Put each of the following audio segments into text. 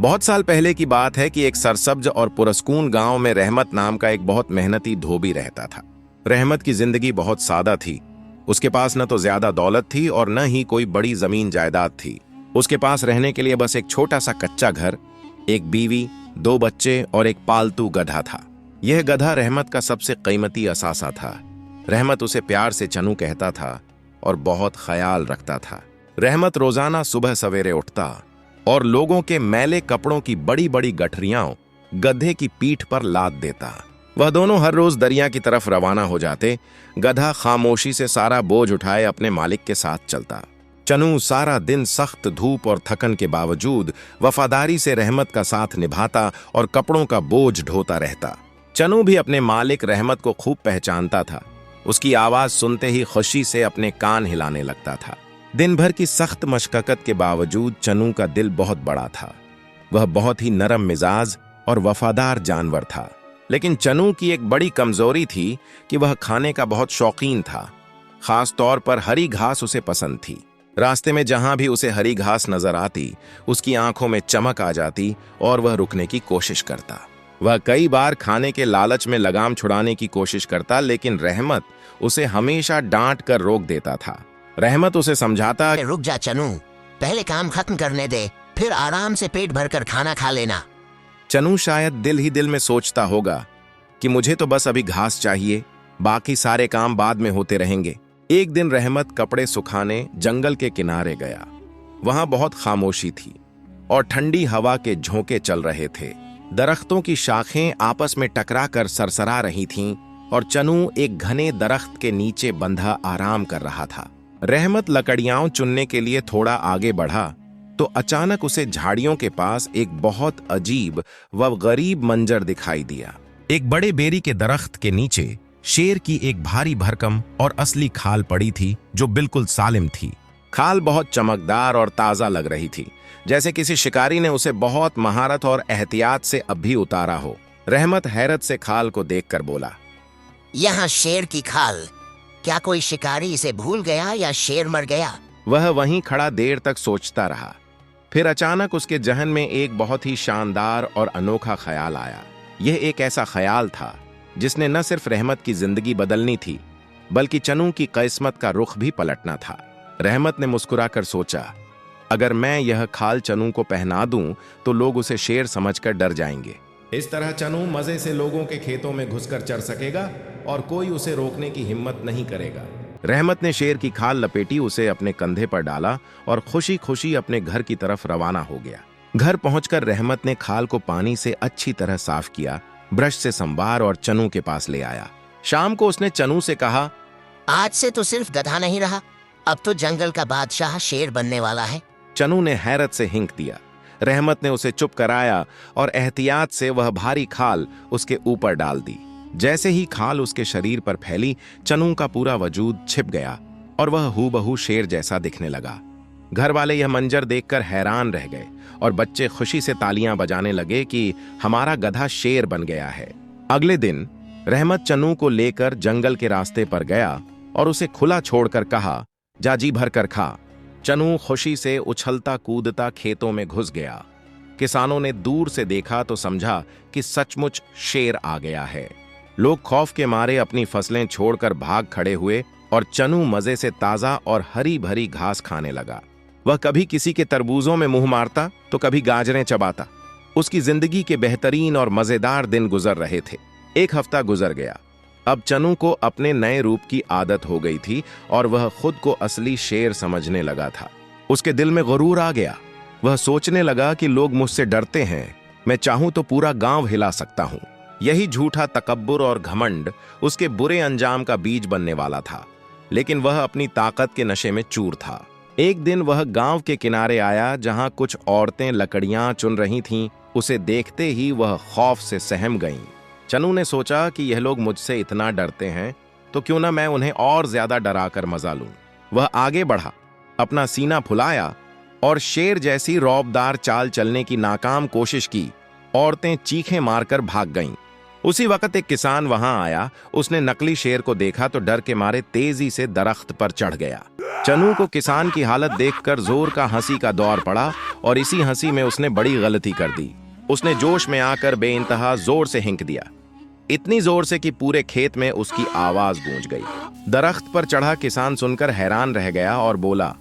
बहुत साल पहले की बात है कि एक सरसब्ज और पुरस्कून गांव में रहमत नाम का एक बहुत मेहनती धोबी रहता था। रहमत की जिंदगी बहुत सादा थी। उसके पास न तो ज्यादा दौलत थी और न ही कोई बड़ी जमीन जायदाद थी। उसके पास रहने के लिए बस एक छोटा सा कच्चा घर, एक बीवी, 2 बच्चे और एक पालतू गधा था। यह गधा रहमत का सबसे कीमती असासा था। रहमत उसे प्यार से चनू कहता था और बहुत ख्याल रखता था। रहमत रोजाना सुबह सवेरे उठता और लोगों के मैले कपड़ों की बड़ी बड़ी गठरियां गधे की पीठ पर लाद देता। वह दोनों हर रोज दरिया की तरफ रवाना हो जाते। गधा खामोशी से सारा बोझ उठाए अपने मालिक के साथ चलता। चनू सारा दिन सख्त धूप और थकन के बावजूद वफादारी से रहमत का साथ निभाता और कपड़ों का बोझ ढोता रहता। चनू भी अपने मालिक रहमत को खूब पहचानता था। उसकी आवाज सुनते ही खुशी से अपने कान हिलाने लगता था। दिन भर की सख्त मशक्कत के बावजूद चनू का दिल बहुत बड़ा था। वह बहुत ही नरम मिजाज और वफादार जानवर था। लेकिन चनू की एक बड़ी कमजोरी थी कि वह खाने का बहुत शौकीन था। खास तौर पर हरी घास उसे पसंद थी। रास्ते में जहां भी उसे हरी घास नजर आती, उसकी आंखों में चमक आ जाती और वह रुकने की कोशिश करता। वह कई बार खाने के लालच में लगाम छुड़ाने की कोशिश करता, लेकिन रहमत उसे हमेशा डांट कर रोक देता था। रहमत उसे समझाता, रुक जा चनू, पहले काम खत्म करने दे, फिर आराम से पेट भरकर खाना खा लेना। चनू शायद दिल ही दिल में सोचता होगा कि मुझे तो बस अभी घास चाहिए, बाकी सारे काम बाद में होते रहेंगे। एक दिन रहमत कपड़े सुखाने जंगल के किनारे गया। वहां बहुत खामोशी थी और ठंडी हवा के झोंके चल रहे थे। दरख्तों की शाखें आपस में टकरा कर सरसरा रही थीं और चनू एक घने दरख्त के नीचे बंधा आराम कर रहा था। रहमत लकड़ियां चुनने के लिए थोड़ा आगे बढ़ा तो अचानक उसे झाड़ियों के पास एक बहुत अजीब व गरीब मंजर दिखाई दिया। एक बड़े बेरी के दरख्त के नीचे शेर की एक भारी भरकम और असली खाल पड़ी थी, जो बिल्कुल सालिम थी। खाल बहुत चमकदार और ताजा लग रही थी, जैसे किसी शिकारी ने उसे बहुत महारत और एहतियात से अभी उतारा हो। रहमत हैरत से खाल को देखकर बोला, यहाँ शेर की खाल, क्या कोई शिकारी इसे भूल गया या शेर मर गया? वह वहीं खड़ा देर तक सोचता रहा। फिर अचानक उसके जहन में एक बहुत ही शानदार और अनोखा ख्याल आया। यह एक ऐसा ख्याल था जिसने न सिर्फ रहमत की जिंदगी बदलनी थी, बल्कि चनू की किस्मत का रुख भी पलटना था। रहमत ने मुस्कुराकर सोचा, अगर मैं यह खाल चनू को पहना दूं तो लोग उसे शेर समझकर डर जाएंगे। इस तरह चनू मजे से लोगों के खेतों में घुसकर चर सकेगा और कोई उसे रोकने की हिम्मत नहीं करेगा। रहमत ने शेर की खाल लपेटी, उसे अपने कंधे पर डाला और खुशी खुशी अपने घर की तरफ रवाना हो गया। घर पहुंचकर रहमत ने खाल को पानी से अच्छी तरह साफ किया, ब्रश से संवार और चनू के पास ले आया। शाम को उसने चनू से कहा, आज से तो सिर्फ गधा नहीं रहा, अब तो जंगल का बादशाह शेर बनने वाला है। चनू ने हैरत से हिंक दिया। रहमत ने उसे चुप कराया और एहतियात से वह भारी खाल उसके ऊपर डाल दी। जैसे ही खाल उसके शरीर पर फैली, चनू का पूरा वजूद छिप गया और वह हूबहू शेर जैसा दिखने लगा। घर वाले यह मंजर देखकर हैरान रह गए और बच्चे खुशी से तालियां बजाने लगे कि हमारा गधा शेर बन गया है। अगले दिन रहमत चनू को लेकर जंगल के रास्ते पर गया और उसे खुला छोड़कर कहा, जा जी भर कर खा। चनू खुशी से उछलता कूदता खेतों में घुस गया। किसानों ने दूर से देखा तो समझा कि सचमुच शेर आ गया है। लोग खौफ के मारे अपनी फसलें छोड़कर भाग खड़े हुए और चनू मजे से ताजा और हरी भरी घास खाने लगा। वह कभी किसी के तरबूजों में मुंह मारता तो कभी गाजरें चबाता। उसकी जिंदगी के बेहतरीन और मजेदार दिन गुजर रहे थे। एक हफ्ता गुजर गया। अब चनू को अपने नए रूप की आदत हो गई थी और वह खुद को असली शेर समझने लगा था। उसके दिल में गुरूर आ गया। वह सोचने लगा कि लोग मुझसे डरते हैं, मैं चाहूं तो पूरा गांव हिला सकता हूं। यही झूठा तकब्बुर और घमंड उसके बुरे अंजाम का बीज बनने वाला था, लेकिन वह अपनी ताकत के नशे में चूर था। एक दिन वह गांव के किनारे आया जहां कुछ औरतें लकड़ियां चुन रही थीं। उसे देखते ही वह खौफ से सहम गईं। चनू ने सोचा कि यह लोग मुझसे इतना डरते हैं तो क्यों ना मैं उन्हें और ज्यादा डराकर मजा लूं। वह आगे बढ़ा, अपना सीना फुलाया और शेर जैसी रौबदार चाल चलने की नाकाम कोशिश की। औरतें चीखें मारकर भाग गईं। उसी वक्त एक किसान वहां आया। उसने नकली शेर को देखा तो डर के मारे तेजी से दरख्त पर चढ़ गया। चनू को किसान की हालत देखकर जोर का हंसी का दौर पड़ा और इसी हंसी में उसने बड़ी गलती कर दी। उसने जोश में आकर बेइंतहा जोर से हिंक दिया, इतनी जोर से कि पूरे खेत में उसकी आवाज गूंज गई। दरख्त पर चढ़ा किसान सुनकर हैरान रह गया और बोला,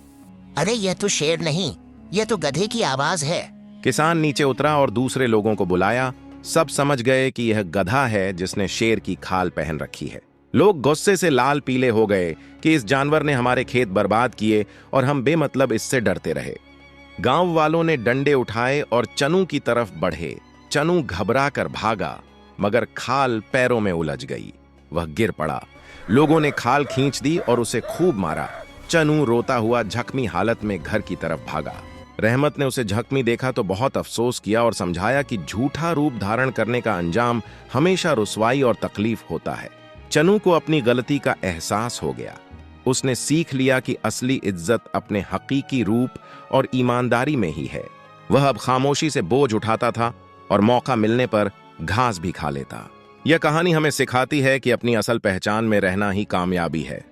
अरे यह तो शेर नहीं, यह तो गधे की आवाज है। किसान नीचे उतरा और दूसरे लोगों को बुलाया। सब समझ गए कि यह गधा है जिसने शेर की खाल पहन रखी है। लोग गुस्से से लाल पीले हो गए कि इस जानवर ने हमारे खेत बर्बाद किए और हम बेमतलब इससे डरते रहे। गांव वालों ने डंडे उठाए और चनू की तरफ बढ़े। चनू घबरा कर भागा, मगर खाल पैरों में उलझ गई। वह गिर पड़ा। लोगों ने खाल खींच दी और उसे खूब मारा। चनू रोता हुआ जख्मी हालत में घर की तरफ भागा। रहमत ने उसे जख्मी देखा तो बहुत अफसोस किया और समझाया कि झूठा रूप धारण करने का अंजाम हमेशा रुसवाई और तकलीफ होता है। चनू को अपनी गलती का एहसास हो गया। उसने सीख लिया कि असली इज्जत अपने हकीकी रूप और ईमानदारी में ही है। वह अब खामोशी से बोझ उठाता था और मौका मिलने पर घास भी खा लेता। यह कहानी हमें सिखाती है कि अपनी असल पहचान में रहना ही कामयाबी है।